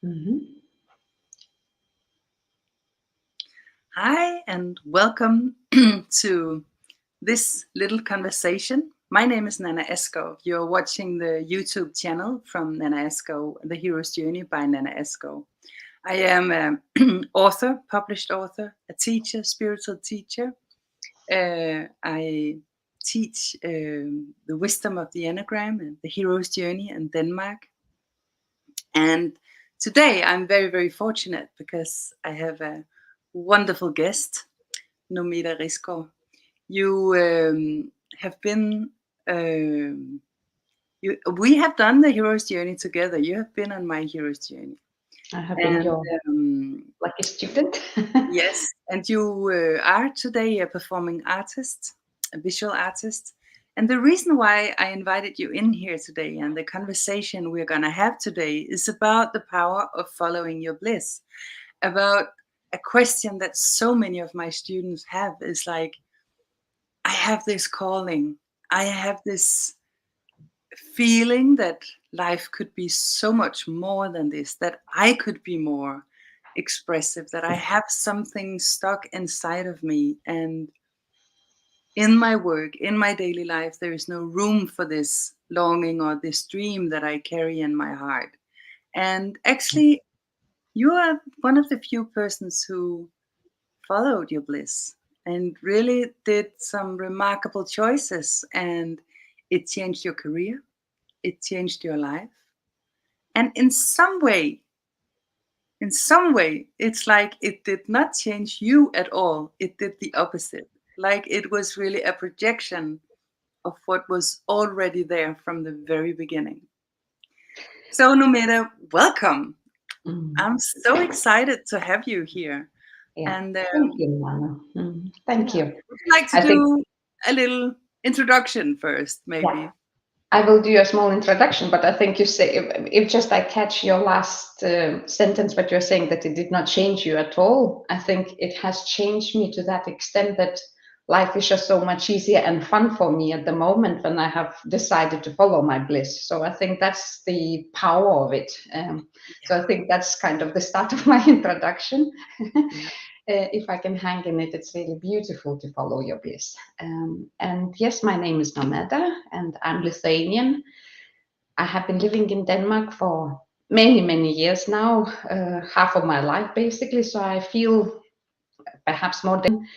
Mhm. Hi, and welcome to this little conversation. My name is Nana Askov. You're watching the YouTube channel from Nana Askov, The Hero's Journey by Nana Askov. I am an author, published author, a teacher, spiritual teacher. I teach the wisdom of the Enneagram and the Hero's Journey in Denmark. And today I'm very, very fortunate because I have a wonderful guest, Nomeda Rysgaard. You have been, we have done the hero's journey together. You have been on my hero's journey. I have been And your lucky student. yes, and you are today a performing artist, a visual artist. And the reason why I invited you in here today and the conversation we're going to have today is about the power of following your bliss, about a question that so many of my students have is like, I have this calling. I have this feeling that life could be so much more than this, that I could be more expressive, that I have something stuck inside of me. And in my work, in my daily life, there is no room for this longing or this dream that I carry in my heart. And actually, you are one of the few persons who followed your bliss and really did some remarkable choices, and it changed your career, it changed your life, and in some way it's like it did not change you at all, it did the opposite, like it was really a projection of what was already there from the very beginning. So Nomeda, welcome. Mm. I'm so excited to have you here. Yeah. And Thank you, Nana. Thank yeah, you. would you like to I think, do a little introduction first, yeah, maybe? I will do a small introduction, but I think you say, if just I catch your last sentence, but you're saying that it did not change you at all. I think it has changed me to that extent that life is just so much easier and fun for me at the moment when I have decided to follow my bliss. So I think that's the power of it. So I think that's kind of the start of my introduction. Yeah. If I can hang in it, it's really beautiful to follow your bliss. And yes, my name is Nomeda, and I'm Lithuanian. I have been living in Denmark for many, many years now, half of my life basically. So I feel perhaps more than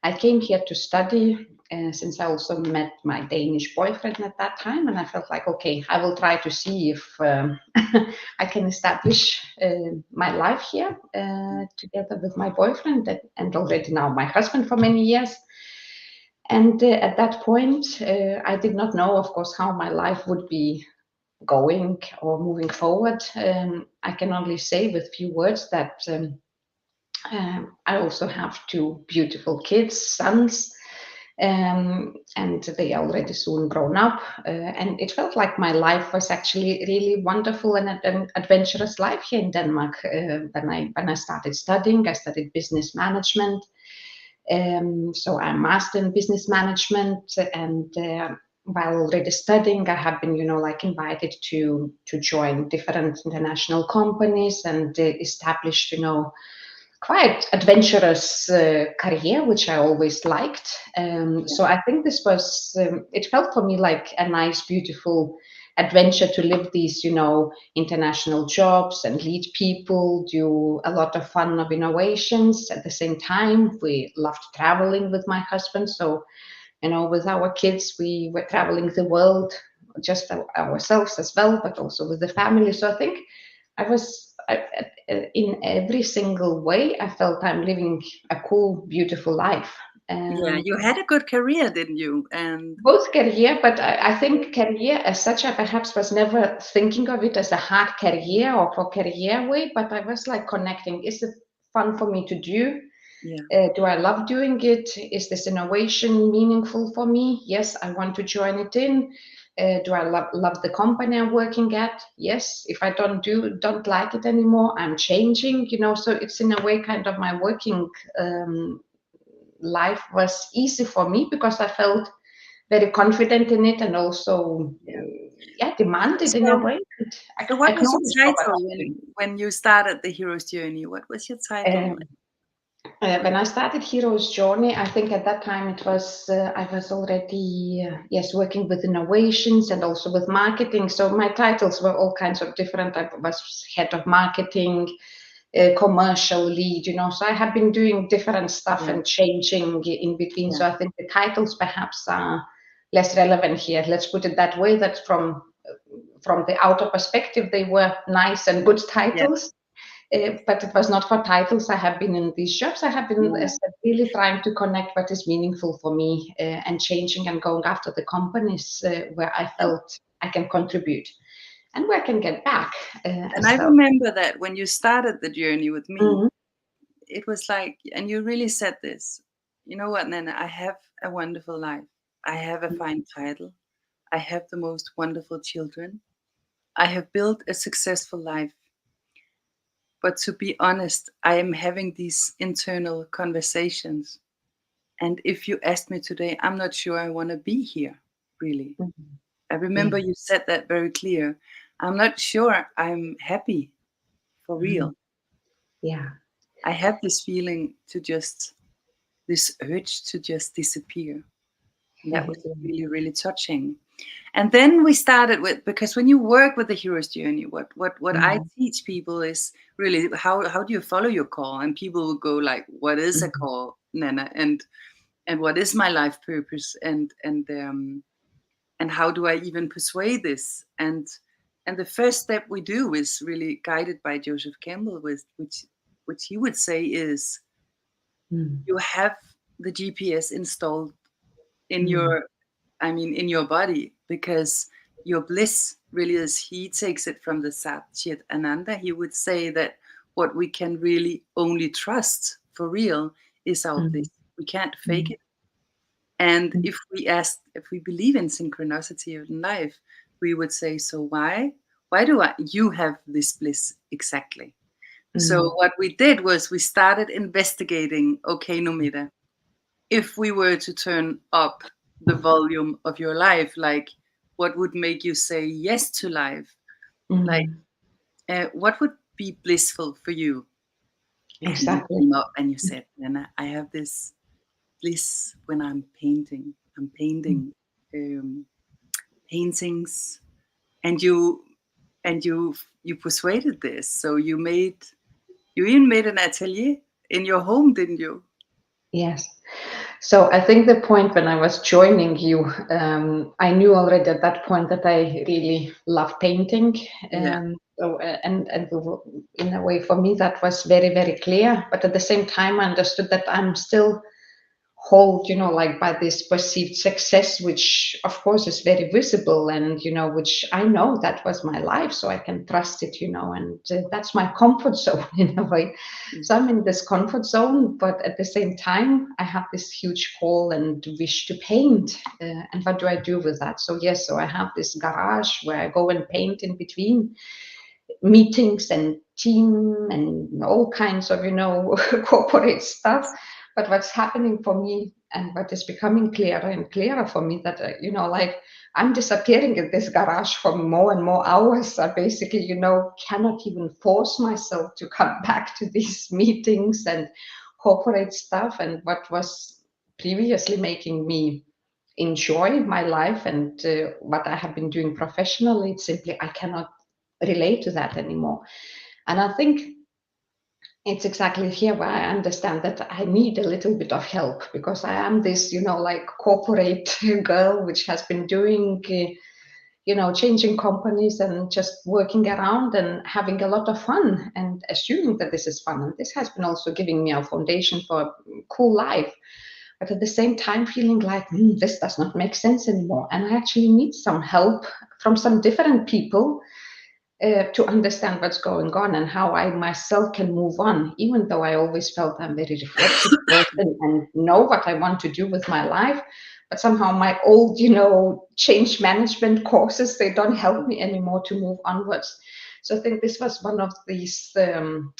I came here to study. Since I also met my Danish boyfriend at that time, and I felt like, okay, I will try to see if I can establish my life here together with my boyfriend and already now my husband for many years. And at that point, I did not know, of course, how my life would be going or moving forward. I can only say with few words that I also have two beautiful kids, sons, and they are already soon grown up. And it felt like my life was actually really wonderful and an adventurous life here in Denmark. When I started studying, I studied business management. So I'm master in business management, and while already studying, I have been, like invited to join different international companies and established, quite adventurous career, which I always liked. So I think this was, it felt for me like a nice, beautiful adventure to live these, international jobs and lead people, do a lot of fun of innovations. At the same time, we loved traveling with my husband. So, with our kids, we were traveling the world, just ourselves as well, but also with the family. So I think I was in every single way. I felt I'm living a cool, beautiful life. Yeah, you had a good career, didn't you? And Both career, but I think career as such, I perhaps was never thinking of it as a hard career or for career way. But I was like connecting: is it fun for me to do? yeah, Do I love doing it? Is this innovation meaningful for me? Yes, I want to join it in. Do I love the company I'm working at? Yes. If I don't like it anymore, I'm changing. So it's in a way kind of my working life was easy for me because I felt very confident in it, and also demanded in a So, way, so what was your acknowledged for what title I'm doing. when you started the hero's journey? What was your title? Um, when I started Hero's Journey, I think at that time it was I was already working with innovations and also with marketing. So my titles were all kinds of different. I was head of marketing, commercial lead, So I have been doing different stuff Yeah, and changing in between. yeah, So I think the titles perhaps are less relevant here. Let's put it that way. That from the outer perspective, they were nice and good yeah, titles. But it was not for titles. I have been in these jobs. I have been yeah. really trying to connect what is meaningful for me and changing and going after the companies where I felt I can contribute and where I can get back And as I well. remember that when you started the journey with me, Mhm. it was like, and you really said this, you know what, Nana, I have a wonderful life. I have a fine title. I have the most wonderful children. I have built a successful life. But to be honest, I am having these internal conversations. And if you asked me today, I'm not sure I want to be here, really. Mhm. I remember Yeah. you said that very clear. I'm not sure I'm happy for Mhm. real. Yeah. I have this feeling to just, this urge to just disappear. And that was really, really touching. And then we started with, because when you work with the hero's journey, what I Mhm. teach people is really how do you follow your call? And people will go like, what is a Mhm. call, Nana? And what is my life purpose? And how do I even persuade this? And the first step we do is really guided by Joseph Campbell, with which he would say is, Mhm. you have the GPS installed in Mhm. your, I mean, in your body, because your bliss really is, he takes it from the Sat Chit Ananda. He would say that what we can really only trust for real is our bliss. Mhm. We can't fake Mhm. it. And Mhm. if we believe in synchronicity in life, we would say, so why do you have this bliss exactly? So Mhm. what we did was we started investigating, okay, Nomeda, if we were to turn up the volume of your life, like what would make you say yes to life? Like, Mhm. what would be blissful for you? And you Exactly. came up and you said, Nana, I have this bliss when I'm painting. I'm Mhm. painting um, paintings, and you persuaded this. So you even made an atelier in your home, didn't you? Yes. So I think the point when I was joining you, I knew already at that point that I really love painting. Yeah. And in a way, for me, that was very, very clear. But at the same time, I understood that I'm still hold, like by this perceived success, which of course is very visible, and which I know that was my life, so I can trust it, and that's my comfort zone in a way. Mm. So I'm in this comfort zone, but at the same time I have this huge call and wish to paint. And what do I do with that? So yes, so I have this garage where I go and paint in between meetings and team and all kinds of corporate stuff. But what's happening for me, and what is becoming clearer and clearer for me, that like I'm disappearing in this garage for more and more hours. I basically cannot even force myself to come back to these meetings and corporate stuff, and what was previously making me enjoy my life and what I have been doing professionally, it's simply I cannot relate to that anymore. And I think it's exactly here where I understand that I need a little bit of help, because I am this, like corporate girl which has been doing, changing companies and just working around and having a lot of fun and assuming that this is fun. And this has been also giving me a foundation for a cool life. But at the same time, feeling like this does not make sense anymore. And I actually need some help from some different people to understand what's going on and how I myself can move on, even though I always felt I'm a very reflective person and know what I want to do with my life. But somehow my old, change management courses, they don't help me anymore to move onwards. So I think this was one of these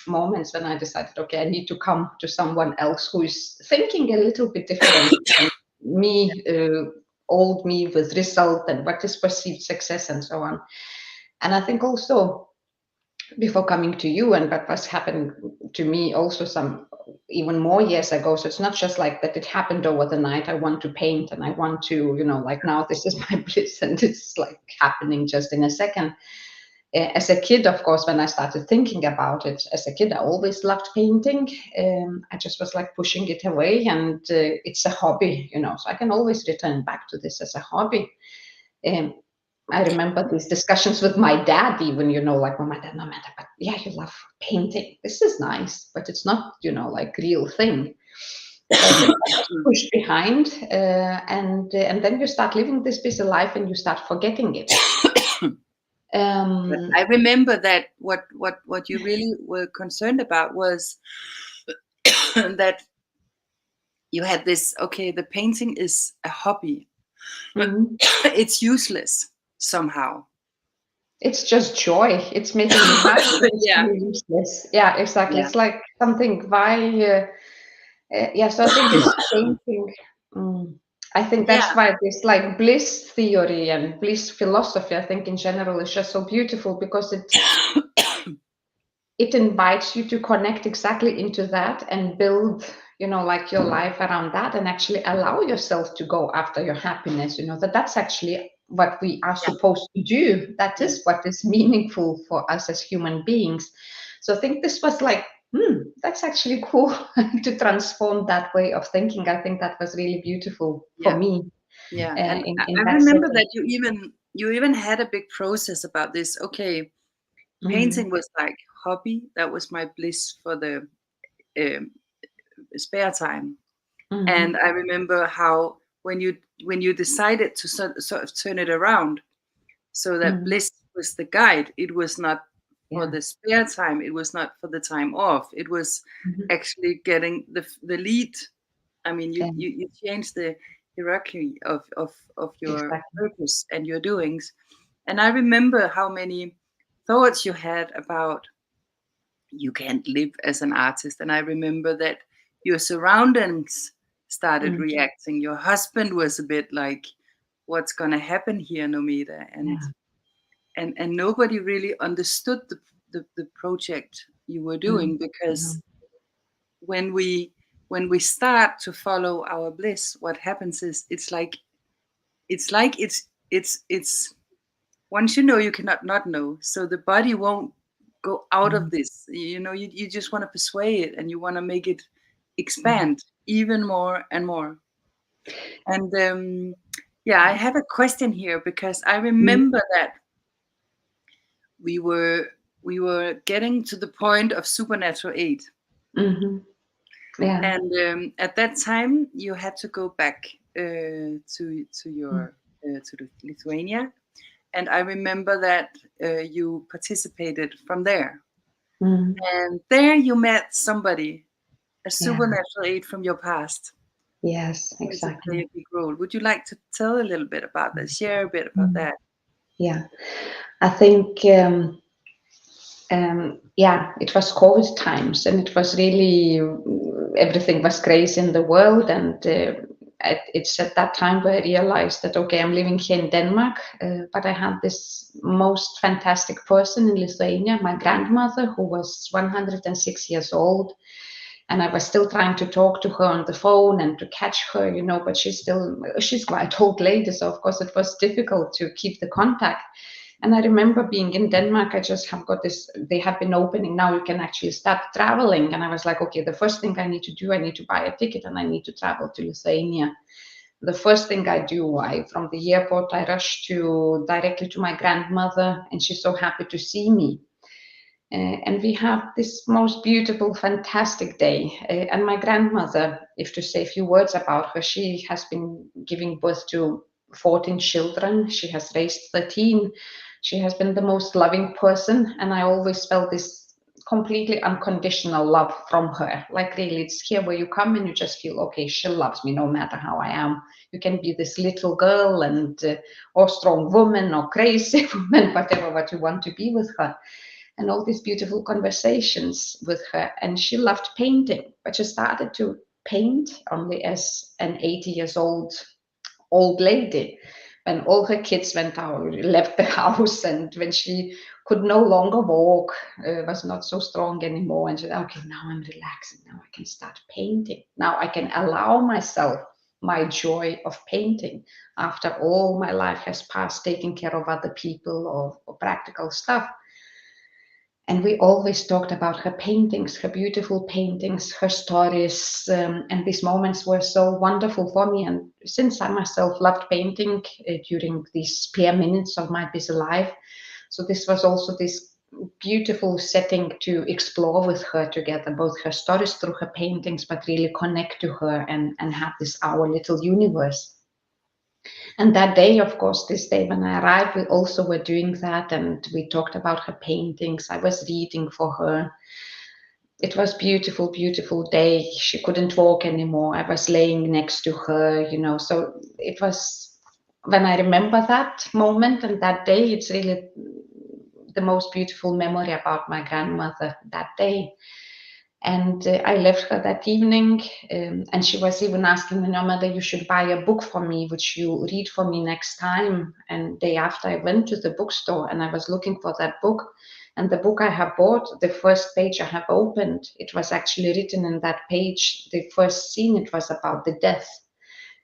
moments when I decided, okay, I need to come to someone else who is thinking a little bit different than me, old me with result and what is perceived success and so on. And I think also before coming to you and what was happened to me also some even more years ago. So it's not just like that it happened over the night. I want to paint and I want to, like now this is my bliss and it's like happening just in a second. As a kid, of course, when I started thinking about it, as a kid, I always loved painting. I just was like pushing it away, and it's a hobby, so I can always return back to this as a hobby. I remember these discussions with my dad, even, like, my dad, no matter, but yeah, you love painting. This is nice, but it's not, like real thing. So I think I was pushed behind, and then you start living this busy life and you start forgetting it. I remember that what you really were concerned about was that you had this, okay, the painting is a hobby, but it's useless somehow. It's just joy. It's making me happy. It's really useless. Yeah, exactly. It's like something, why, so I think this painting, I think that's why this like bliss theory and bliss philosophy, I think in general is just so beautiful, because it invites you to connect exactly into that and build, like your life around that, and actually allow yourself to go after your happiness, that's actually what we are supposed to do. That is what is meaningful for us as human beings. So I think this was like, that's actually cool to transform that way of thinking. I think that was really beautiful for me. Yeah, and I remember that you even had a big process about this. Okay, painting was like hobby. That was my bliss for the spare time. And I remember how when you decided to sort of turn it around, so that bliss was the guide. It was not for the spare time. It was not for the time off. It was actually getting the lead. I mean, you changed the hierarchy of your purpose and your doings. And I remember how many thoughts you had about you can't live as an artist. And I remember that your surroundings started reacting. Your husband was a bit like, what's going to happen here, Nomeda? And nobody really understood the project you were doing, because when we start to follow our bliss, what happens is it's once you know, you cannot not know. So the body won't go out of this. You just want to persuade it, and you want to make it expand even more and more. And I have a question here, because I remember that we were getting to the point of supernatural aid. And at that time you had to go back to Lithuania, and I remember that you participated from there, and there you met somebody, a supernatural aid from your past. Yes, exactly. Play a big role. Would you like to tell a little bit about that? Share a bit about that. Yeah, I think it was COVID times, and it was really, everything was crazy in the world, and it's at that time where I realized that, okay, I'm living here in Denmark, but I had this most fantastic person in Lithuania, my grandmother, who was 106 years old. And I was still trying to talk to her on the phone and to catch her, but she's quite old lady. So of course it was difficult to keep the contact. And I remember being in Denmark, I just have got this, they have been opening, now you can actually start traveling. And I was like, okay, the first thing I need to do, I need to buy a ticket and I need to travel to Lithuania. The first thing I do, from the airport, I rush directly to my grandmother, and she's so happy to see me. And we have this most beautiful, fantastic day. And my grandmother, if to say a few words about her, she has been giving birth to 14 children. She has raised 13. She has been the most loving person. And I always felt this completely unconditional love from her. Like, really, it's here where you come and you just feel, okay, she loves me no matter how I am. You can be this little girl or strong woman or crazy woman, whatever what you want to be with her. And all these beautiful conversations with her. And she loved painting, but she started to paint only as an 80 years old old lady. When all her kids went out, left the house, and when she could no longer walk, was not so strong anymore, and she said, okay, now I'm relaxing. Now I can start painting. Now I can allow myself my joy of painting after all my life has passed taking care of other people or practical stuff. And we always talked about her paintings, her beautiful paintings, her stories, and these moments were so wonderful for me. And since I myself loved painting during these spare minutes of my busy life, so this was also this beautiful setting to explore with her together, both her stories through her paintings, but really connect to her and have this our little universe. And that day, of course, this day when I arrived, we also were doing that, and we talked about her paintings. I was reading for her. It was beautiful, beautiful day. She couldn't walk anymore. I was laying next to her, So it was, when I remember that moment and that day, it's really the most beautiful memory about my grandmother that day. And I left her that evening, and she was even asking me, no, mother, you should buy a book for me, which you read for me next time. And day after, I went to the bookstore and I was looking for that book. And the book I have bought, the first page I have opened, it was actually written in that page, the first scene, it was about the death.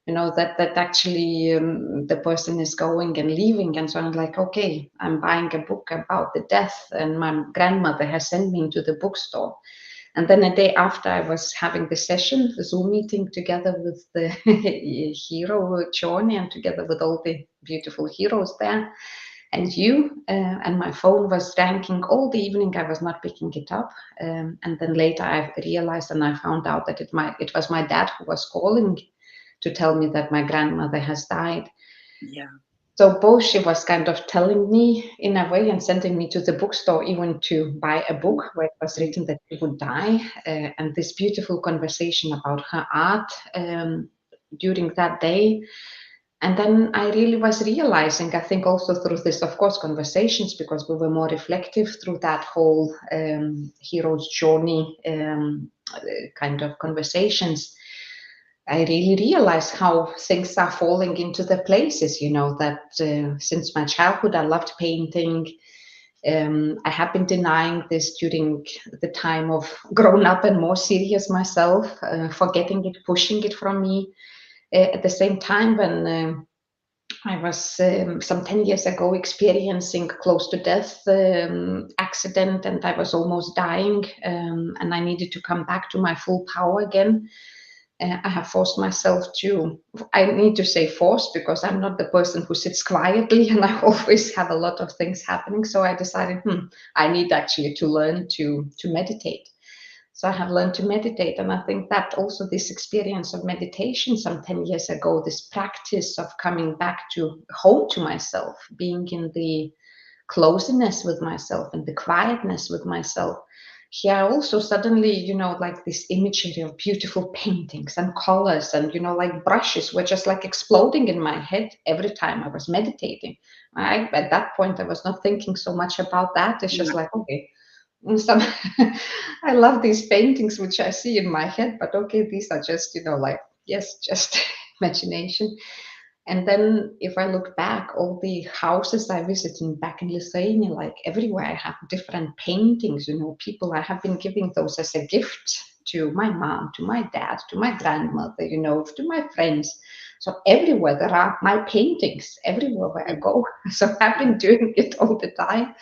That actually the person is going and leaving. And so I'm like, okay, I'm buying a book about the death. And my grandmother has sent me into the bookstore. And then a day after, I was having the session, the Zoom meeting together with the hero Johnny and together with all the beautiful heroes there. And and my phone was ringing all the evening. I was not picking it up. And then later I realized and I found out that it was my dad who was calling to tell me that my grandmother has died. Yeah. So both she was kind of telling me in a way and sending me to the bookstore even to buy a book where it was written that she would die, and this beautiful conversation about her art during that day. And then I really was realizing, I think also through this, of course, conversations, because we were more reflective through that whole hero's journey kind of conversations. I really realized how things are falling into the places, that since my childhood, I loved painting. I have been denying this during the time of grown up and more serious myself, forgetting it, pushing it from me. At the same time, when I was some 10 years ago experiencing close to death accident, and I was almost dying, and I needed to come back to my full power again. I have forced myself to, I need to say forced because I'm not the person who sits quietly and I always have a lot of things happening. So I decided, I need actually to learn to meditate. So I have learned to meditate. And I think that also this experience of meditation some 10 years ago, this practice of coming back to home to myself, being in the closeness with myself and the quietness with myself. Here also suddenly, like this imagery of beautiful paintings and colors and, like brushes were just like exploding in my head every time I was meditating. At that point, I was not thinking so much about that. It's just like, okay, some I love these paintings which I see in my head, but okay, these are just, like, yes, just imagination. And then if I look back, all the houses I visited back in Lithuania, like everywhere I have different paintings, people, I have been giving those as a gift to my mom, to my dad, to my grandmother, to my friends. So everywhere there are my paintings, everywhere where I go. So I've been doing it all the time,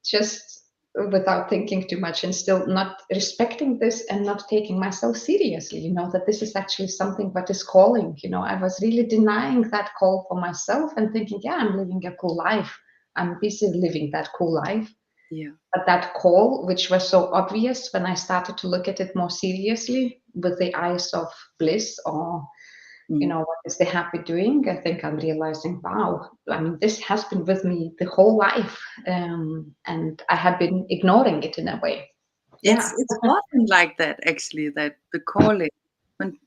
just without thinking too much and still not respecting this and not taking myself seriously, that this is actually something that is calling. I was really denying that call for myself and thinking, yeah, I'm living a cool life. I'm busy living that cool life. Yeah. But that call, which was so obvious when I started to look at it more seriously with the eyes of bliss or what is the happy doing? I think I'm realizing, wow, I mean, this has been with me the whole life, and I have been ignoring it in a way. It's often like that, actually, that the calling,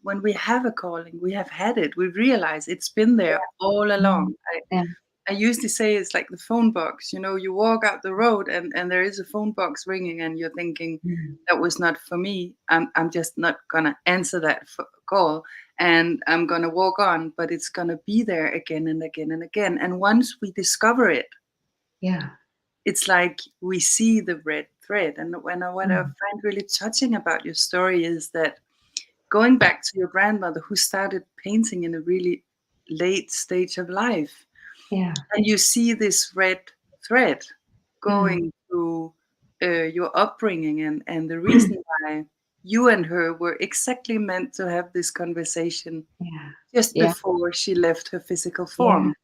when we have a calling, we have had it, we realize it's been there all along. Yeah. I usually say it's like the phone box. You know, you walk out the road and there is a phone box ringing, and you're thinking, Mm. that was not for me. I'm just not gonna answer that call, and I'm gonna walk on. But it's gonna be there again and again and again. And once we discover it, Yeah. it's like we see the red thread. And what I Mm. find really touching about your story is that going back to your grandmother who started painting in a really late stage of life, Yeah. and you see this red thread Mm. going through your upbringing, and the reason why you and her were exactly meant to have this conversation Yeah. just Yeah. before she left her physical Yeah. form,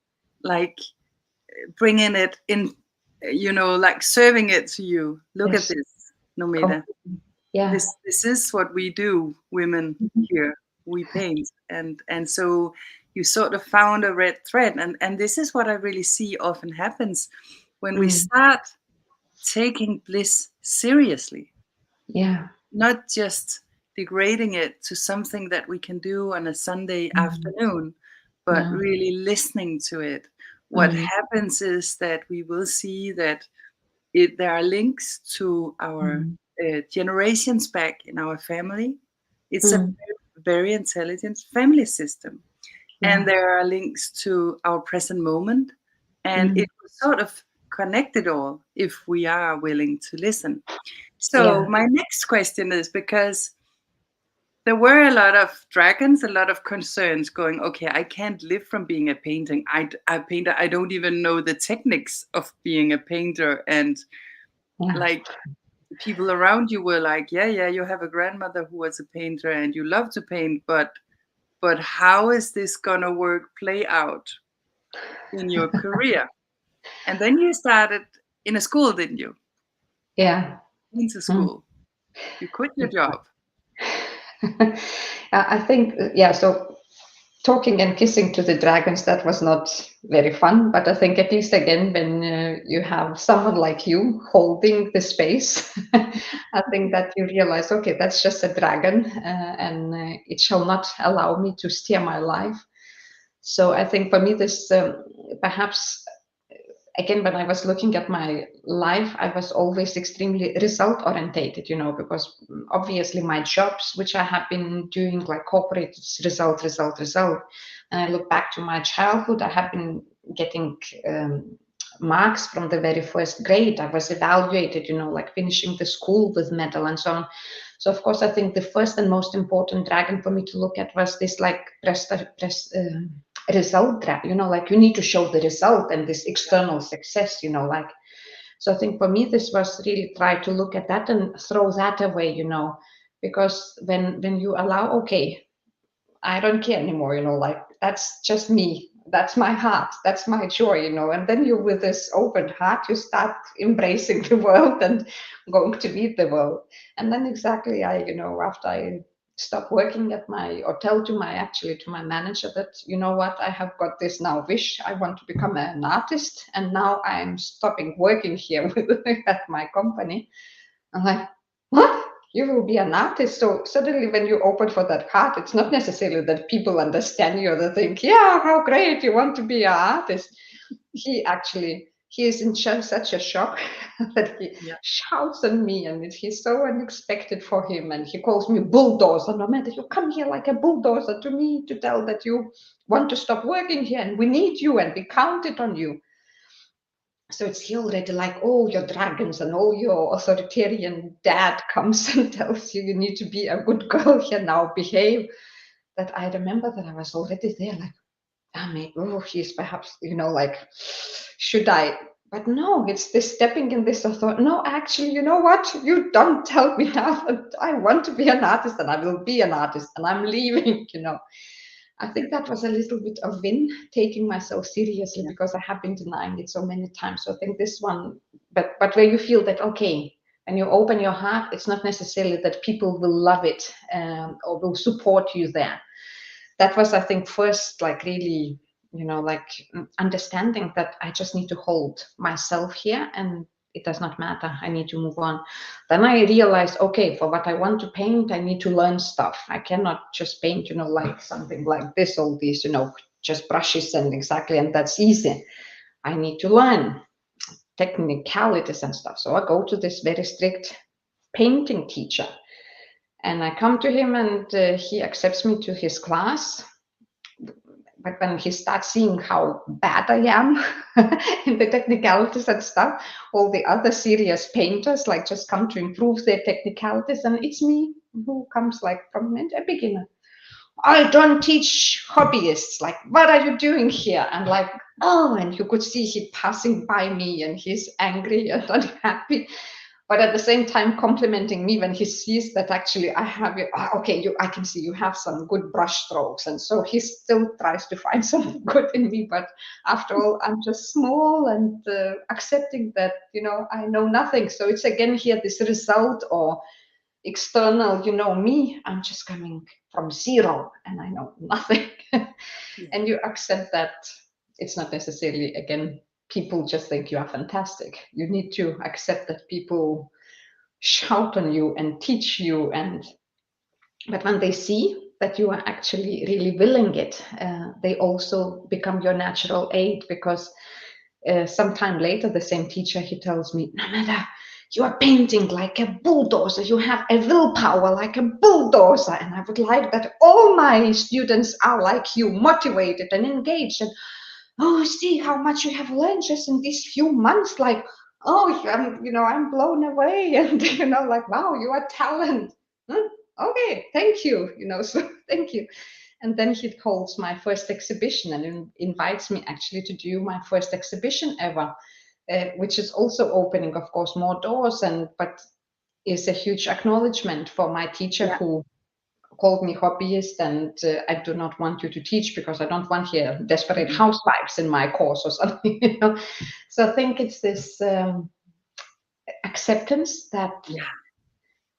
like bringing it in, like serving it to you. Look at Yes. this, Nomeda. Completely. Yeah. This is what we do, women Mhm. here. We paint, and so you sort of found a red thread, and this is what I really see often happens when we Mm. start taking bliss seriously, Yeah. not just degrading it to something that we can do on a Sunday Mm. afternoon, but No. really listening to it. What Mm. happens is that we will see that there are links to our Mm. generations back in our family. It's a Mm. very intelligent family system. And Yeah. there are links to our present moment. And Mm. it will sort of connect it all if we are willing to listen. So, Yeah. my next question is, because there were a lot of dragons, a lot of concerns going, okay, I can't live from being a painting. A painter, I don't even know the techniques of being a painter. And Yeah. like, people around you were like, yeah, you have a grandmother who was a painter and you love to paint, but how is this gonna work, play out in your career? And then you started in a school, didn't you? Yeah. Into Mm. school. You quit your job. I think, yeah, so talking and kissing to the dragons, that was not very fun. But I think at least again, when you have someone like you holding the space, I think that you realize, okay, that's just a dragon, and it shall not allow me to steer my life. So I think for me, this perhaps again, when I was looking at my life, I was always extremely result orientated, because obviously my jobs, which I have been doing like corporate, it's result, result, result. And I look back to my childhood, I have been getting marks from the very first grade. I was evaluated, like finishing the school with medal and so on. So of course, I think the first and most important dragon for me to look at was this like result trap, like you need to show the result and this external success, like. So I think for me this was really try to look at that and throw that away, because when you allow, okay, I don't care anymore, like that's just me, that's my heart, that's my joy, and then you with this open heart you start embracing the world and going to meet the world. And then exactly after I stop working at my or tell to my actually to my manager that what, I have got this now wish, I want to become an artist, and now I'm stopping working here with at my company. I'm like, what? You will be an artist. So suddenly when you open for that heart, it's not necessarily that people understand you or they think, yeah, how great, you want to be an artist. He is in such a shock that he Yeah. shouts at me, and he's so unexpected for him, and he calls me bulldozer. No matter, you come here like a bulldozer to me to tell that you want to stop working here and we need you and we counted on you. So it's he already like, oh, your dragons and all your authoritarian dad comes and tells you need to be a good girl here now, behave. That I remember that I was already there, like, I mean, oh, he's perhaps, like, should I? But no, it's this stepping in this authority. No, actually, you know what? You don't tell me now that I want to be an artist and I will be an artist and I'm leaving. I think that was a little bit of win, taking myself seriously Yeah. because I have been denying it so many times. So I think this one, but where you feel that, okay, when you open your heart, it's not necessarily that people will love it or will support you there. That was, I think, first, like really, like understanding that I just need to hold myself here and it does not matter. I need to move on. Then I realized, okay, for what I want to paint, I need to learn stuff. I cannot just paint, like something like this, all these, just brushes and exactly, and that's easy. I need to learn technicalities and stuff. So I go to this very strict painting teacher, and I come to him, and he accepts me to his class. But when he starts seeing how bad I am in the technicalities and stuff, all the other serious painters like just come to improve their technicalities, and it's me who comes like from a beginner. I don't teach hobbyists. Like, what are you doing here? And like, oh, and you could see he passing by me, and he's angry and unhappy, but at the same time complimenting me when he sees that actually I have it. Okay, I can see you have some good brush strokes, and so he still tries to find something good in me. But after all, I'm just small, and accepting that, I know nothing. So it's again here this result or external, me. I'm just coming from zero, and I know nothing. And you accept that it's not necessarily, again, people just think you are fantastic. You need to accept that people shout on you and teach you, but when they see that you are actually really willing it, they also become your natural aid, because sometime later the same teacher, he tells me, Nomeda, you are painting like a bulldozer. You have a willpower like a bulldozer, and I would like that all my students are like you, motivated and engaged. And oh, see how much you have learned just in these few months. Like, oh, I'm blown away, and like, wow, you are talent. Okay, thank you. So thank you. And then he holds my first exhibition and invites me actually to do my first exhibition ever, which is also opening, of course, more doors, but is a huge acknowledgement for my teacher who called me hobbyist, and I do not want you to teach because I don't want here desperate housewives in my course or something. So I think it's this acceptance that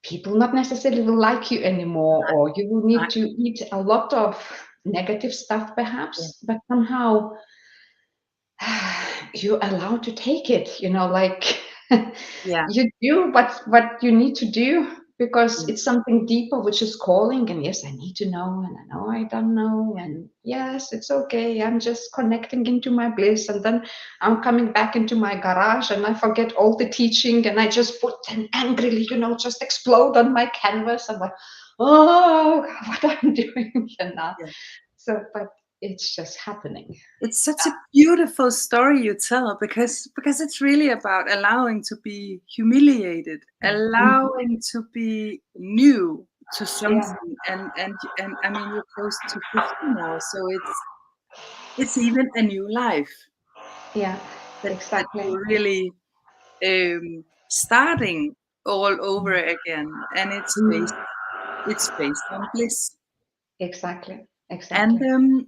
people not necessarily will like you anymore, or you will need to eat a lot of negative stuff perhaps, but somehow you're allowed to take it, like you do what you need to do, because it's something deeper which is calling. And yes, I need to know, and I know I don't know, and yes, it's okay, I'm just connecting into my bliss, and then I'm coming back into my garage and I forget all the teaching, and I just put and angrily just explode on my canvas. I'm like, oh, what I'm doing here now. So but it's just happening. It's such a beautiful story you tell, because it's really about allowing to be humiliated, allowing to be new to something, and I mean, you're close to 50 now, so it's even a new life. That you're really starting all over again, and it's based on bliss. Exactly. And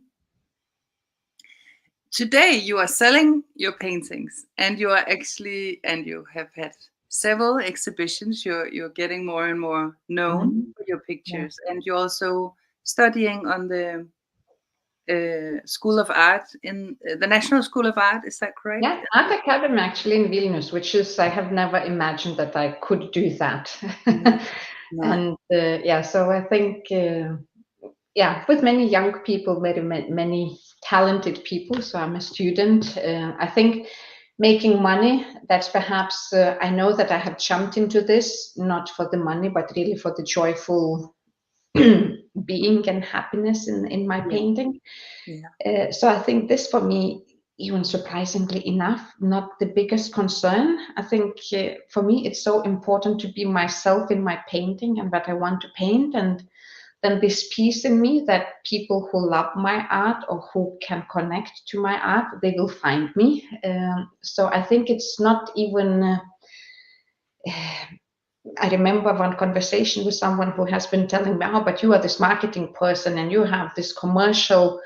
today you are selling your paintings, and you have had several exhibitions. You're getting more and more known for your pictures, and you're also studying on the School of Art in the National School of Art. Is that correct? Yeah, Art Academy actually in Vilnius, which is, I have never imagined that I could do that. And so I think with many young people, very many talented people. So I'm a student. I think making money, that's perhaps, I know that I have jumped into this, not for the money, but really for the joyful being and happiness in my painting. So I think this, for me, even surprisingly enough, not the biggest concern. I think for me, it's so important to be myself in my painting and what I want to paint. And then this piece in me that people who love my art or who can connect to my art, they will find me. So I think it's not even, I remember one conversation with someone who has been telling me, oh, but you are this marketing person and you have this commercial,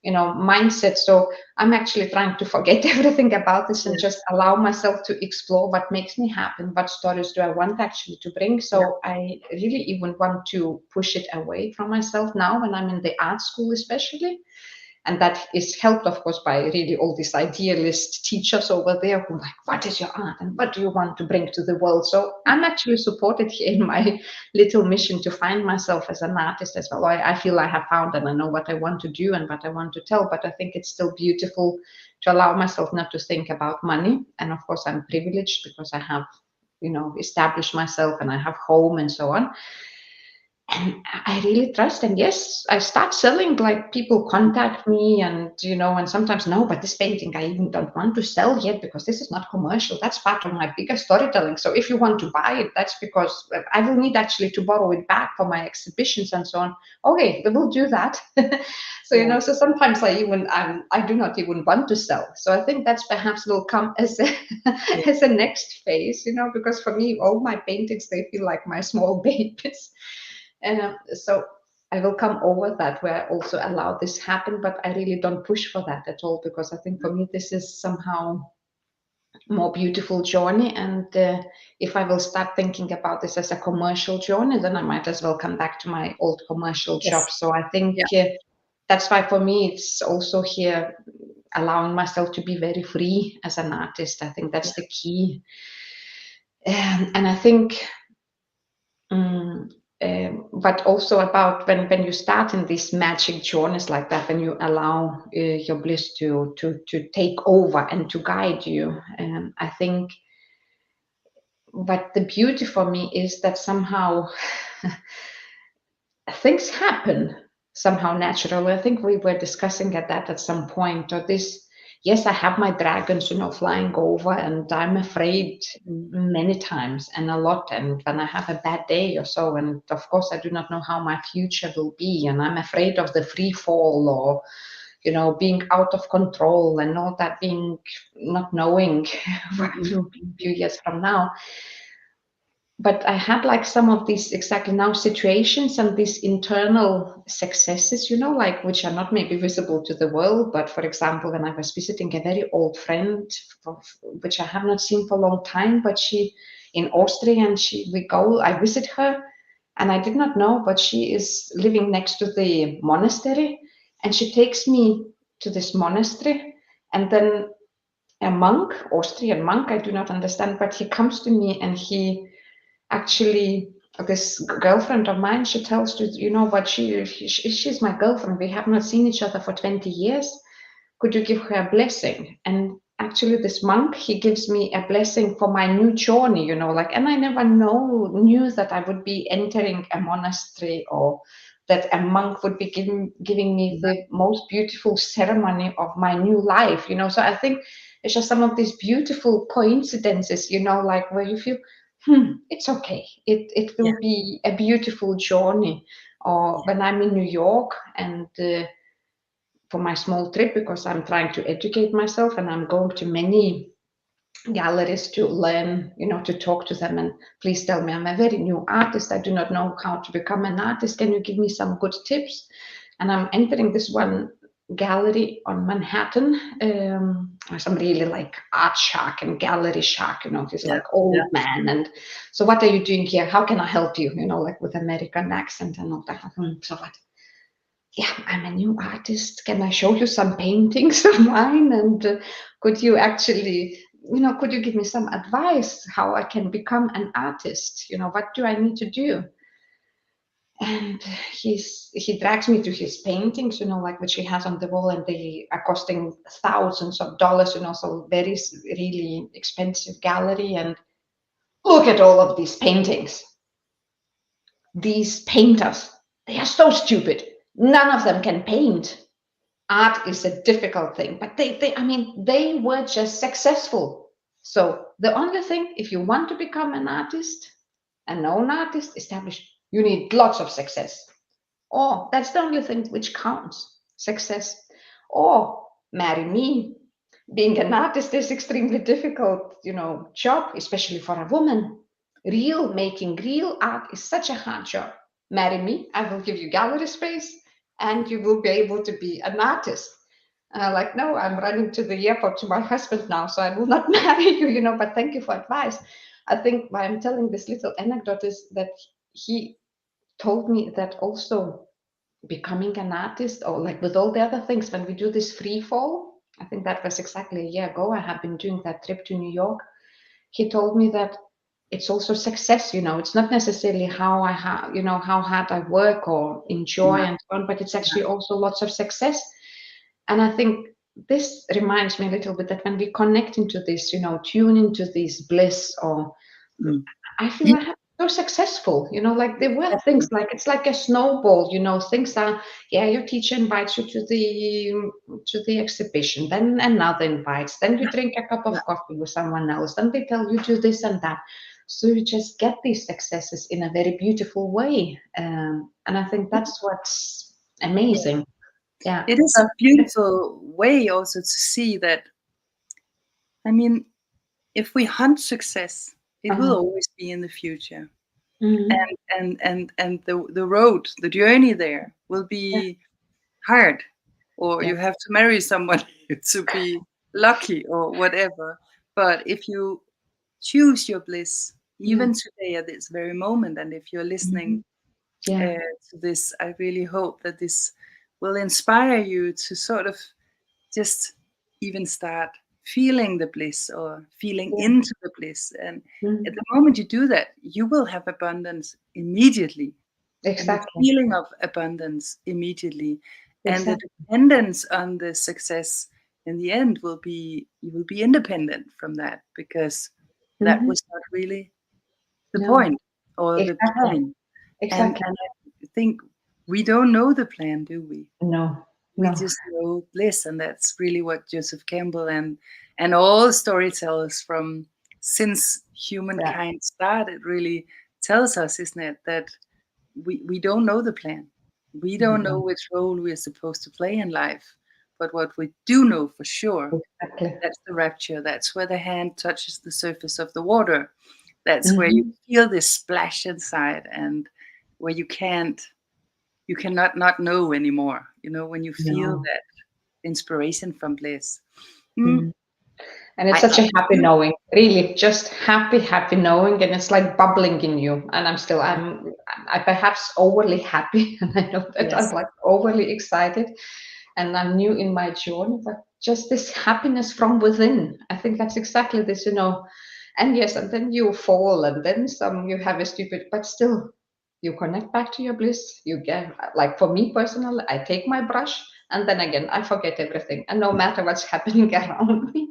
mindset. So I'm actually trying to forget everything about this and just allow myself to explore what makes me happy, what stories do I want actually to bring. So I really even want to push it away from myself now when I'm in the art school, especially. And that is helped, of course, by really all these idealist teachers over there who like, what is your art and what do you want to bring to the world? So I'm actually supported here in my little mission to find myself as an artist as well. I feel I have found and I know what I want to do and what I want to tell, but I think it's still beautiful to allow myself not to think about money. And of course, I'm privileged because I have, established myself and I have home and so on. And I really trust. And yes, I start selling, like people contact me and, and sometimes, no, but this painting I even don't want to sell yet because this is not commercial. That's part of my bigger storytelling. So if you want to buy it, that's because I will need actually to borrow it back for my exhibitions and so on. Okay, we will do that. So, so sometimes I do not even want to sell. So I think that's perhaps will come as as a next phase, because for me, all my paintings, they feel like my small babies. And so I will come over that where I also allow this happen, but I really don't push for that at all, because I think for me this is somehow more beautiful journey. And if I will start thinking about this as a commercial journey, then I might as well come back to my old commercial job. So I think that's why for me it's also here allowing myself to be very free as an artist. I think that's the key. And I think but also about when you start in these magic journeys like that, when you allow your bliss to take over and to guide you. I think what the beauty for me is that somehow things happen somehow naturally. I think we were discussing at some point, or this. Yes, I have my dragons, flying over, and I'm afraid many times and a lot. And when I have a bad day or so, and of course, I do not know how my future will be, and I'm afraid of the free fall or, being out of control and all that, being not knowing what will be a few years from now. But I had like some of these exactly now situations and these internal successes, like which are not maybe visible to the world. But for example, when I was visiting a very old friend, which I have not seen for a long time, but she in Austria, and I visit her, and I did not know, but she is living next to the monastery, and she takes me to this monastery, and then a monk, Austrian monk, I do not understand, but he comes to me and he actually, this girlfriend of mine, she tells you, what she's my girlfriend. We have not seen each other for 20 years. Could you give her a blessing? And actually this monk, he gives me a blessing for my new journey, and I never knew that I would be entering a monastery, or that a monk would be giving me the most beautiful ceremony of my new life, So I think it's just some of these beautiful coincidences, like where you feel, it's okay. It will be a beautiful journey. Or when I'm in New York and for my small trip, because I'm trying to educate myself and I'm going to many galleries to learn, to talk to them. And please tell me, I'm a very new artist. I do not know how to become an artist. Can you give me some good tips? And I'm entering this one gallery on Manhattan, some really like art shark and gallery shark, this like old man. And so what are you doing here? How can I help you? Like with American accent and all that. So what? Yeah, I'm a new artist. Can I show you some paintings of mine? And could you actually, could you give me some advice how I can become an artist? What do I need to do? And he drags me to his paintings, like which he has on the wall, and they are costing thousands of dollars, so very really expensive gallery. And look at all of these paintings. These painters, they are so stupid. None of them can paint. Art is a difficult thing, but they were just successful. So the only thing, if you want to become an artist, a known artist, established, you need lots of success. Or that's the only thing which counts, success. Or marry me. Being an artist is extremely difficult, job, especially for a woman. Making real art is such a hard job. Marry me, I will give you gallery space, and you will be able to be an artist. Like, no, I'm running to the airport to my husband now, so I will not marry you, but thank you for advice. I think why I'm telling this little anecdote is that he told me that also becoming an artist, or like with all the other things, when we do this free fall, I think that was exactly a year ago, I have been doing that trip to New York. He told me that it's also success, it's not necessarily how how hard I work or enjoy Yeah. and so on, but it's actually also lots of success. And I think this reminds me a little bit that when we connect into this, tune into this bliss, or Mm. I feel Yeah, I have so successful, like there were things exactly. like it's like a snowball, things are, yeah, your teacher invites you to the exhibition, then another invites, then you drink a cup Yeah. of coffee with someone else, then they tell you do this and that. So you just get these successes in a very beautiful way. And I think that's what's Yeah. amazing. Yeah. It is a beautiful way also to see that, I mean, if we hunt success, it will Uh-huh. always be in the future. Mhm. And the road, the journey there will Yeah. be hard, or Yeah. you have to marry someone to be lucky or whatever. But if you choose your bliss, Yeah. even today at this very moment, and if you're listening Mhm. Yeah. to this, I really hope that this will inspire you to sort of just even start feeling the bliss or feeling Yeah. into the bliss. And at Mhm. the moment you do that, you will have abundance immediately, and the Exactly. feeling of abundance immediately. And the Exactly. dependence on the success in the end will be, you will be independent from that, because that Mhm. was not really the No. point or the Exactly. plan. Exactly. And I think we don't know the plan, do we? No. We No. just know bliss, and that's really what Joseph Campbell and all storytellers from since Yeah. humankind started really tells us, isn't it, that we don't know the plan. We don't know No. which role we're supposed to play in life. But what we do know for sure, Exactly. that's the rapture. That's where the hand touches the surface of the water. That's where you Mhm. feel this splash inside, and where you cannot not know anymore. When you feel No. that inspiration from bliss. Mm, Mm. And it's I such a asked happy you. knowing, really, just happy, happy knowing, and it's like bubbling in you. And I perhaps overly happy, and I know that I'm Yes. like overly excited, and I'm new in my journey, but just this happiness from within. I think that's exactly this. And yes, and then you fall, and then some, you have a stupid, but still, you connect back to your bliss. You get, like for me personally, I take my brush, and then again, I forget everything, and no matter what's happening around me,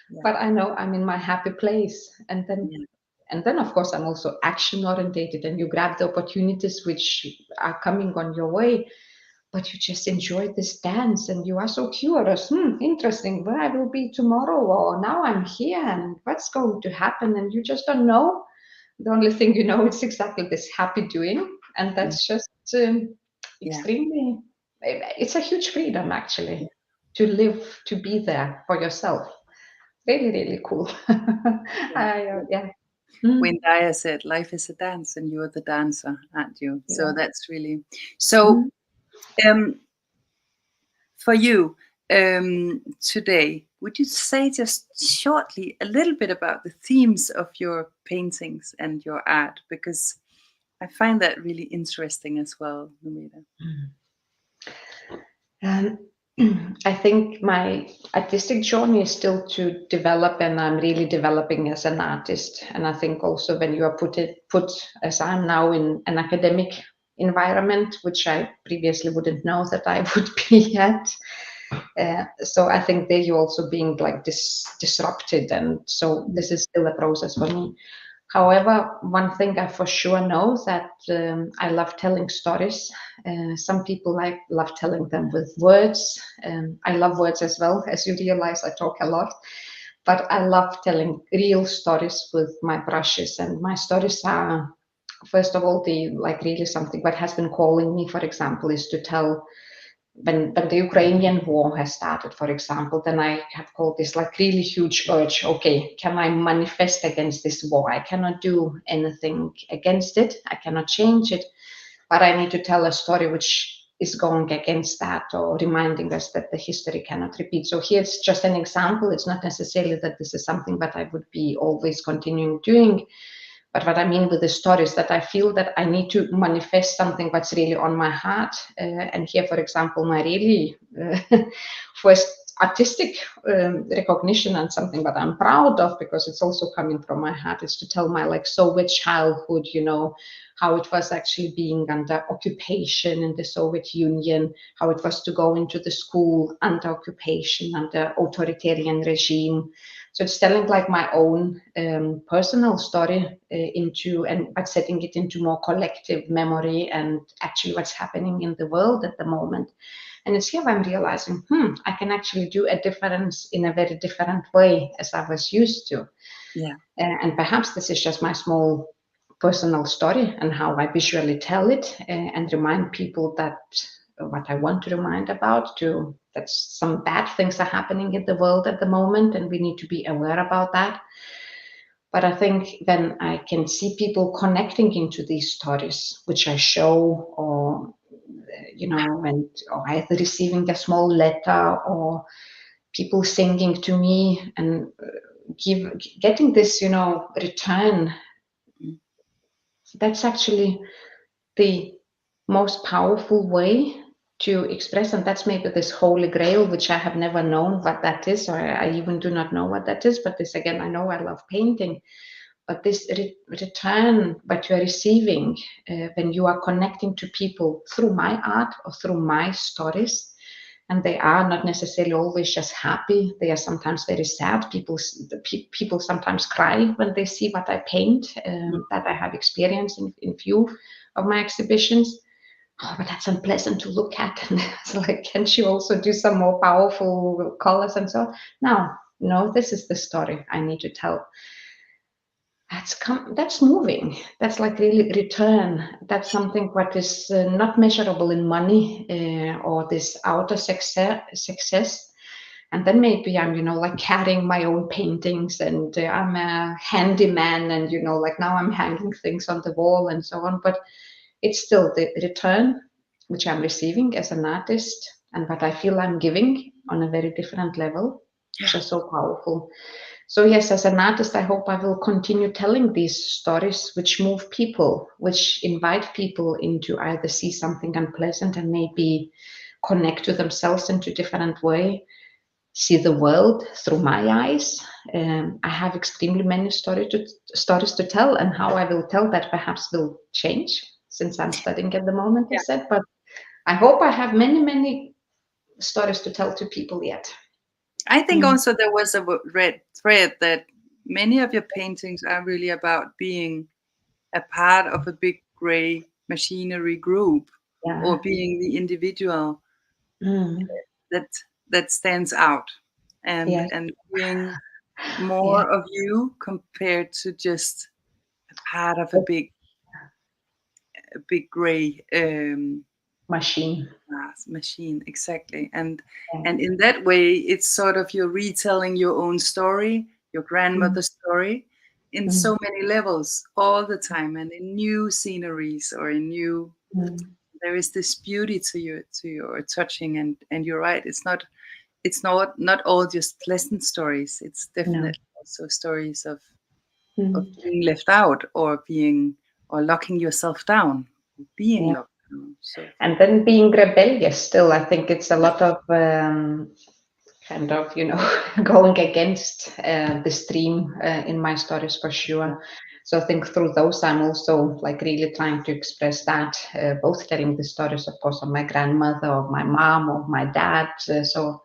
Yeah. but I know I'm in my happy place. Yeah. And then of course I'm also action orientated, and you grab the opportunities which are coming on your way, but you just enjoy this dance, and you are so curious. Interesting, where I will be tomorrow, or now I'm here, and what's going to happen, and you just don't know. The only thing you know is exactly this happy doing, and Yeah. that's just Yeah. extremely, it's a huge freedom actually, to live, to be there for yourself. Really, really cool. Yeah. Yeah. Mm, Wayne Dyer said, "Life is a dance, and you're the dancer, aren't you?" So yeah. that's really so. Mm, Um, for you today, would you say just shortly a little bit about the themes of your paintings and your art? Because I find that really interesting as well, Nomeda. mm. Um, I think my artistic journey is still to develop, and I'm really developing as an artist. And I think also when you are put as I'm now in an academic environment, which I previously wouldn't know that I would be at. So I think there you're also being like disrupted, and so Mm. this is still a process for me. However, one thing I for sure know that I love telling stories. Some people love telling them with words. I love words as well. As you realize, I talk a lot, but I love telling real stories with my brushes. And my stories are, first of all, the like really something. What has been calling me, for example, is to tell when the Ukrainian war has started, for example, then I have called this like really huge urge. Okay, can I manifest against this war? I cannot do anything against it. I cannot change it, but I need to tell a story which is going against that, or reminding us that the history cannot repeat. So here's just an example. It's not necessarily that this is something that I would be always continuing doing, But what I mean with the stories, that I feel that I need to manifest something that's really on my heart. And here, for example, my really first artistic recognition, and something that I'm proud of, because it's also coming from my heart, is to tell my like Soviet childhood, how it was actually being under occupation in the Soviet Union, how it was to go into the school under occupation, under authoritarian regime. So it's telling like my own personal story but setting it into more collective memory and actually what's happening in the world at the moment. And it's here I'm realizing, I can actually do a difference in a very different way as I was used to. Yeah. And perhaps this is just my small personal story and how I visually tell it, and remind people that what I want to remind about, that some bad things are happening in the world at the moment, and we need to be aware about that. But I think then I can see people connecting into these stories, which I show, or or either receiving a small letter, or people singing to me, and getting this, return. That's actually the most powerful way to express, and that's maybe this holy grail, which I have never known what that is, or I even do not know what that is. But this, again, I know I love painting, but this return that you are receiving when you are connecting to people through my art or through my stories, and they are not necessarily always just happy. They are sometimes very sad. People sometimes cry when they see what I paint, that I have experienced in few of my exhibitions. Oh, but that's unpleasant to look at. And it's like, can't you also do some more powerful colors and so on? No, this is the story I need to tell. That's moving. That's like really return. That's something what is not measurable in money, or this outer success. And then maybe I'm, like carrying my own paintings, and I'm a handyman, and like now I'm hanging things on the wall and so on. But it's still the return which I'm receiving as an artist, and what I feel I'm giving on a very different level, which is so powerful. So yes, as an artist, I hope I will continue telling these stories which move people, which invite people into either see something unpleasant and maybe connect to themselves in a different way, see the world through my eyes. I have extremely many stories to tell, and how I will tell that perhaps will change since I'm studying at the moment, I said. But I hope I have many, many stories to tell to people yet. I think also there was a red thread that many of your paintings are really about being a part of a big gray machinery group, or being the individual that stands out, and being more of you compared to just a part of a big gray machine. Machine, exactly. And in that way, it's sort of you're retelling your own story, your grandmother's story, in so many levels all the time, and in new sceneries, or in new. There is this beauty to your touching, and you're right. It's not all just pleasant stories. It's definitely also stories of being left out, or locking yourself down, being locked down. So. And then being rebellious still, I think it's a lot of kind of, going against the stream in my stories, for sure. So I think through those, I'm also like really trying to express that, both telling the stories, of course, of my grandmother, of my mom, of my dad. So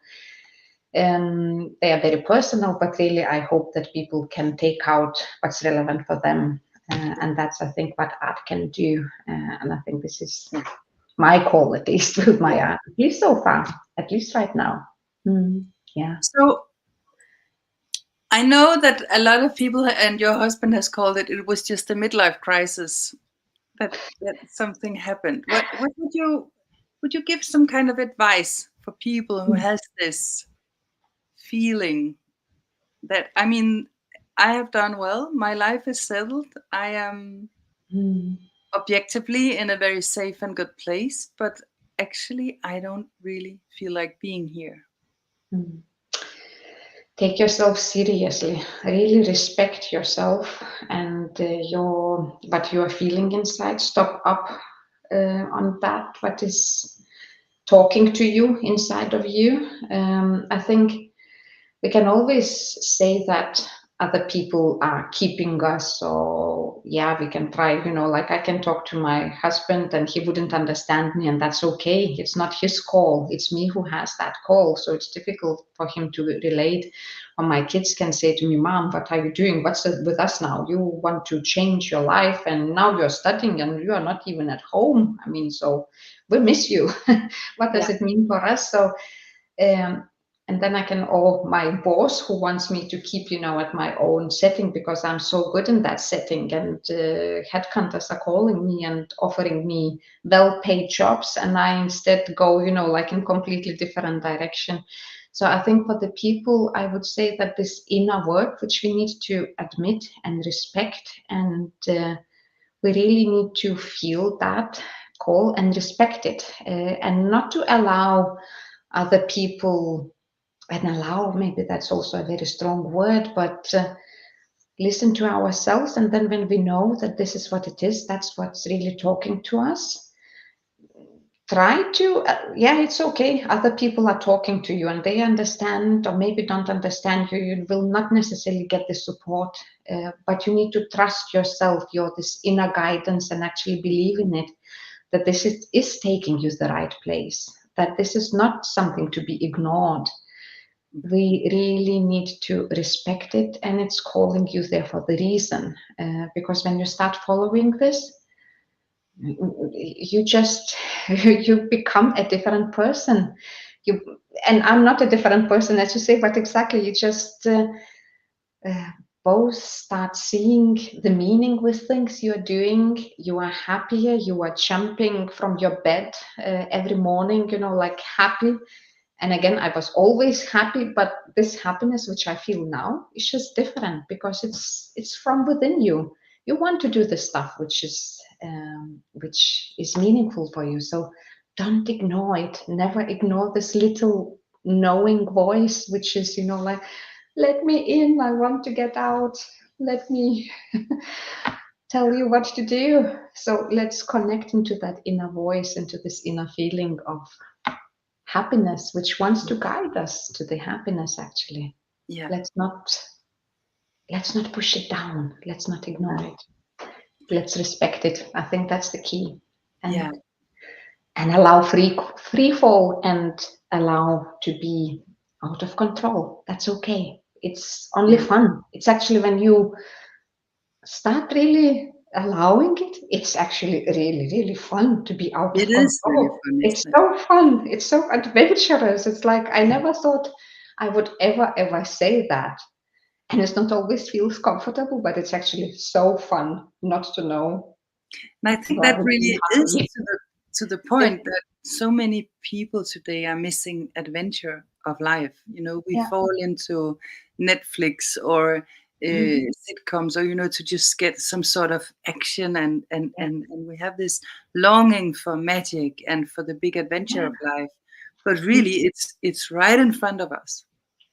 they are very personal, but really I hope that people can take out what's relevant for them. And that's, I think, what art can do. And I think this is my call, at least, with my art, at least so far, at least right now. Yeah. So I know that a lot of people, and your husband has called it was just a midlife crisis, that something happened. What would you give some kind of advice for people who has this feeling that, I mean, I have done well, my life is settled, I am objectively in a very safe and good place, but actually I don't really feel like being here? take yourself seriously. Really respect yourself and your what you are feeling inside. Stop up on that. What is talking to you inside of you? I think we can always say that other people are keeping us, or yeah, we can try, like I can talk to my husband and he wouldn't understand me, and that's okay. It's not his call, it's me who has that call, so it's difficult for him to relate. Or my kids can say to me, Mom, what are you doing? What's with us now? You want to change your life and now you're studying and you are not even at home. I mean, so we miss you. What does Yeah. it mean for us? So um, and then I can, or my boss who wants me to keep, at my own setting because I'm so good in that setting, and headhunters are calling me and offering me well-paid jobs, and I instead go, like in completely different direction. So I think for the people, I would say that this inner work, which we need to admit and respect, and we really need to feel that call and respect it, and not to allow other people, and allow, maybe that's also a very strong word, but listen to ourselves. And then when we know that this is what it is, that's what's really talking to us, try to, yeah, it's okay. Other people are talking to you and they understand or maybe don't understand you. You will not necessarily get the support, but you need to trust yourself, your this inner guidance, and actually believe in it, that this is taking you the right place, that this is not something to be ignored. We really need to respect it, and it's calling you there for the reason, because when you start following this, you just you become a different person. You, and I'm not a different person, as you say, but exactly, you just uh, both start seeing the meaning with things you're doing. You are happier, you are jumping from your bed every morning, like happy. And again, I was always happy, but this happiness which I feel now is just different because it's from within you. You want to do the stuff which is meaningful for you. So don't ignore it. Never ignore this little knowing voice, which is, like, let me in. I want to get out. Let me tell you what to do. So let's connect into that inner voice, into this inner feeling of happiness, which wants to guide us to the happiness. Actually, Yeah. let's not push it down, let's not ignore it, let's respect it. I think that's the key. and Yeah. and allow free fall, and allow to be out of control. That's okay. It's only Yeah. fun. It's actually when you start really allowing it, it's actually really, really fun to be out It of is really control. fun, It's isn't it? so fun. It's so adventurous. It's like I never thought I would ever say that. And it's not always feels comfortable, but it's actually so fun not to know And I think what that would be really is happening. to the Yeah, point that so many people today are missing adventure of life. We yeah. fall into Netflix or Mhm. sitcoms, or to just get some sort of action, and and Yeah, and and we have this longing for magic and for the big adventure yeah. of life. But Mm. really, it's right in front of us.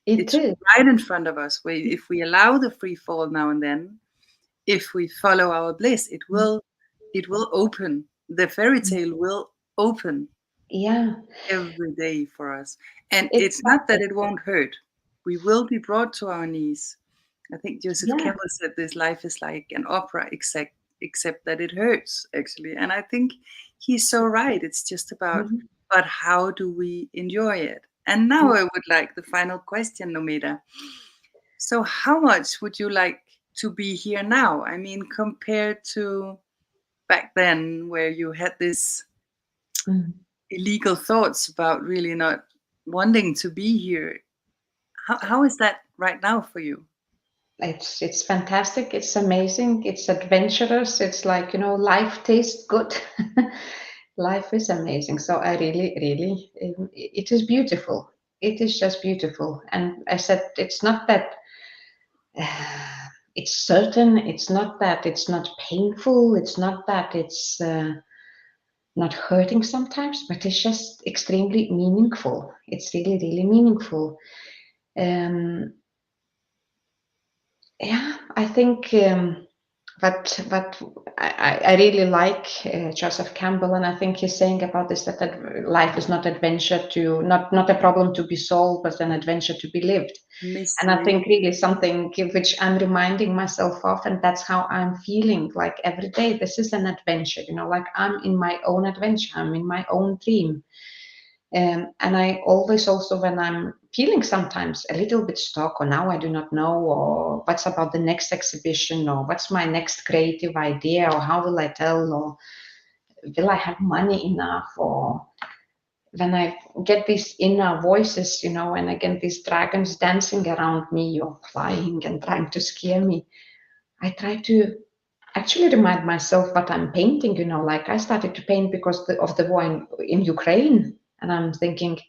It It's is. right in front of us. If we allow the free fall now and then, if we follow our bliss, Mm. it will open. The fairy tale will open Yeah, every day for us. And it's not that exactly. it won't hurt. We will be brought to our knees. I think Joseph Yeah. Campbell said this life is like an opera, except that it hurts, actually. And I think he's so right. It's just about, Mhm. but how do we enjoy it? And now I would like the final question, Nomeda. So, how much would you like to be here now? I mean, compared to back then, where you had this Mm. illegal thoughts about really not wanting to be here. How is that right now for you? It's fantastic. It's amazing. It's adventurous. It's like, life tastes good. Life is amazing. So I really, really, it is beautiful. It is just beautiful. And I said, it's not that it's certain. It's not that it's not painful. It's not that it's not hurting sometimes, but it's just extremely meaningful. It's really, really meaningful. Um, Yeah, I think but I really like Joseph Campbell, and I think he's saying about this that life is not adventure to not a problem to be solved, but an adventure to be lived. And I Mystery. think really something which I'm reminding myself of, and that's how I'm feeling like every day. This is an adventure, like I'm in my own adventure, I'm in my own dream. And I always also, when I'm feeling sometimes a little bit stuck, or now I do not know, or what's about the next exhibition, or what's my next creative idea, or how will I tell, or will I have money enough, or when I get these inner voices, and again, these dragons dancing around me or flying and trying to scare me, I try to actually remind myself what I'm painting, like I started to paint because of the war in Ukraine. And I'm thinking,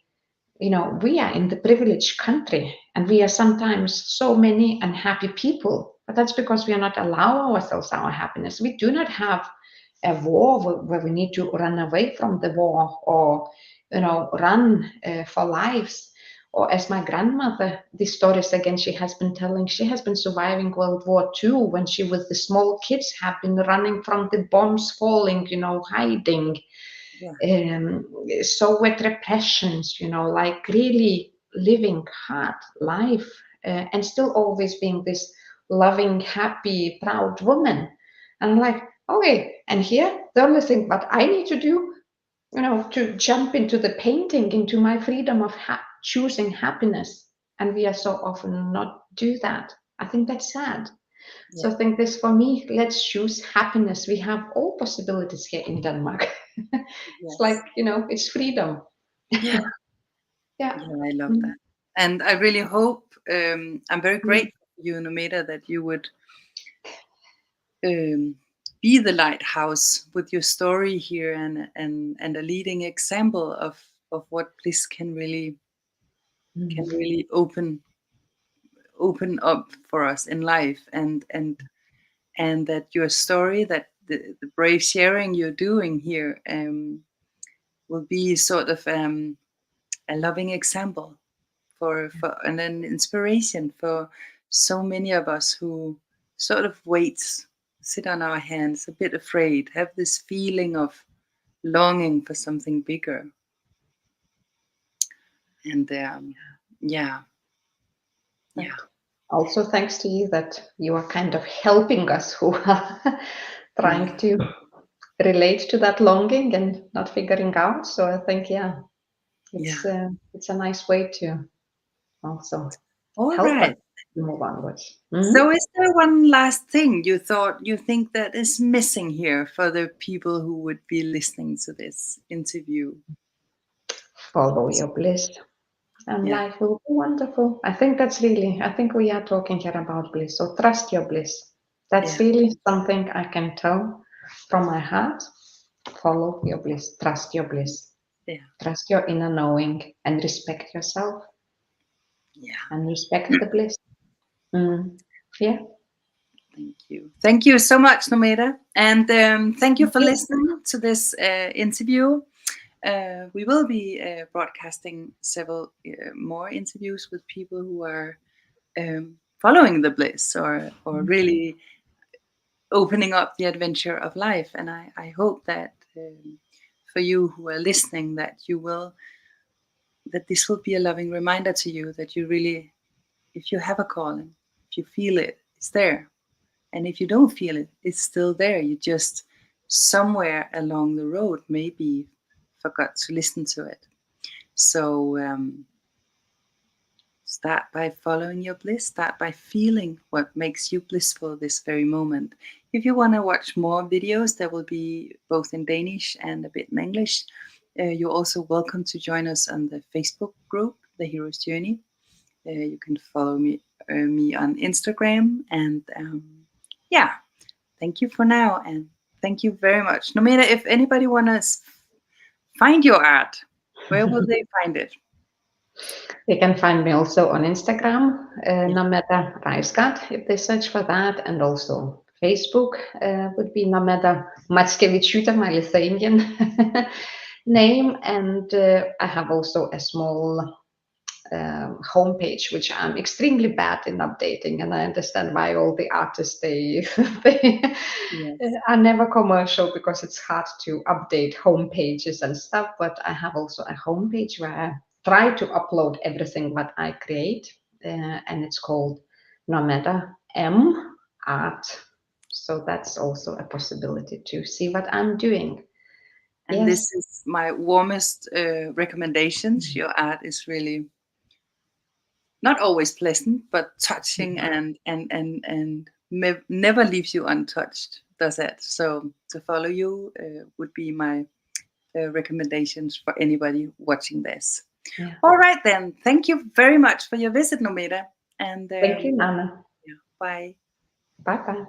we are in the privileged country and we are sometimes so many unhappy people, but that's because we are not allow ourselves our happiness. We do not have a war where we need to run away from the war or, run for lives. Or as my grandmother, these stories again, she has been telling, she has been surviving World War II when she with the small kids have been running from the bombs falling, hiding. Yeah. So with repressions, like really living hard life and still always being this loving, happy, proud woman. And I'm like, okay, and here the only thing what I need to do, to jump into the painting, into my freedom of choosing happiness. And we are so often not do that. I think that's sad. Yeah. So I think this for me, let's choose happiness. We have all possibilities here in Denmark. It's Yes. like, it's freedom. Yeah. Yeah. Yeah, I love Mm, that. And I really hope, I'm very mm, grateful for you, Nomeda, that you would be the lighthouse with your story here, and a leading example of what bliss can really mm. open up for us in life, and that your story, that the brave sharing you're doing here, will be sort of a loving example for and an inspiration for so many of us who sort of sit on our hands, a bit afraid, have this feeling of longing for something bigger. And yeah, And yeah, also thanks to you that you are kind of helping us who are yeah, trying to relate to that longing and not figuring out. So I think, yeah, yeah. it's a nice way to also All help us right. to move onwards. So, is there one last thing you think that is missing here for the people who would be listening to this interview? Follow your bliss, and Yeah, life will be wonderful. I think we are talking here about bliss. So trust your bliss. That's yeah, really something I can tell from my heart. Follow your bliss, trust your bliss, yeah, trust your inner knowing, and respect yourself yeah. and respect the bliss. Mm. Yeah. Thank you. Thank you so much, Nomeda. And thank you Thank for you. listening to this interview. We will be broadcasting several more interviews with people who are following the bliss, or really opening up the adventure of life. And I hope that for you who are listening, that this will be a loving reminder to you that you really, if you have a calling, if you feel it, it's there. And if you don't feel it, it's still there. You just somewhere along the road maybe forgot to listen to it. So start by following your bliss. Start by feeling what makes you blissful this very moment. If you want to watch more videos, there will be both in Danish and a bit in English. You're also welcome to join us on the Facebook group, The Hero's Journey. You can follow me on Instagram. And yeah, thank you for now, and thank you very much. Nomeda, if anybody want to find your art, where will they find it? They can find me also on Instagram, Yeah. Nomeda Rysgaard, if they search for that, and also Facebook would be Nomeda Matskevičiūtė, my Lithuanian name, and I have also a small homepage, which I'm extremely bad in updating, and I understand why all the artists they Yes. are never commercial, because it's hard to update homepages and stuff. But I have also a homepage where I try to upload everything what I create, and it's called Nomeda Art. So that's also a possibility to see what I'm doing. And Yes. this is my warmest recommendations. Your art is really not always pleasant, but touching, and never leaves you untouched. Does that? So to follow you would be my recommendations for anybody watching this. Yeah. All right then. Thank you very much for your visit, Nomeda. And Thank you, Nana. yeah, bye. Bye bye.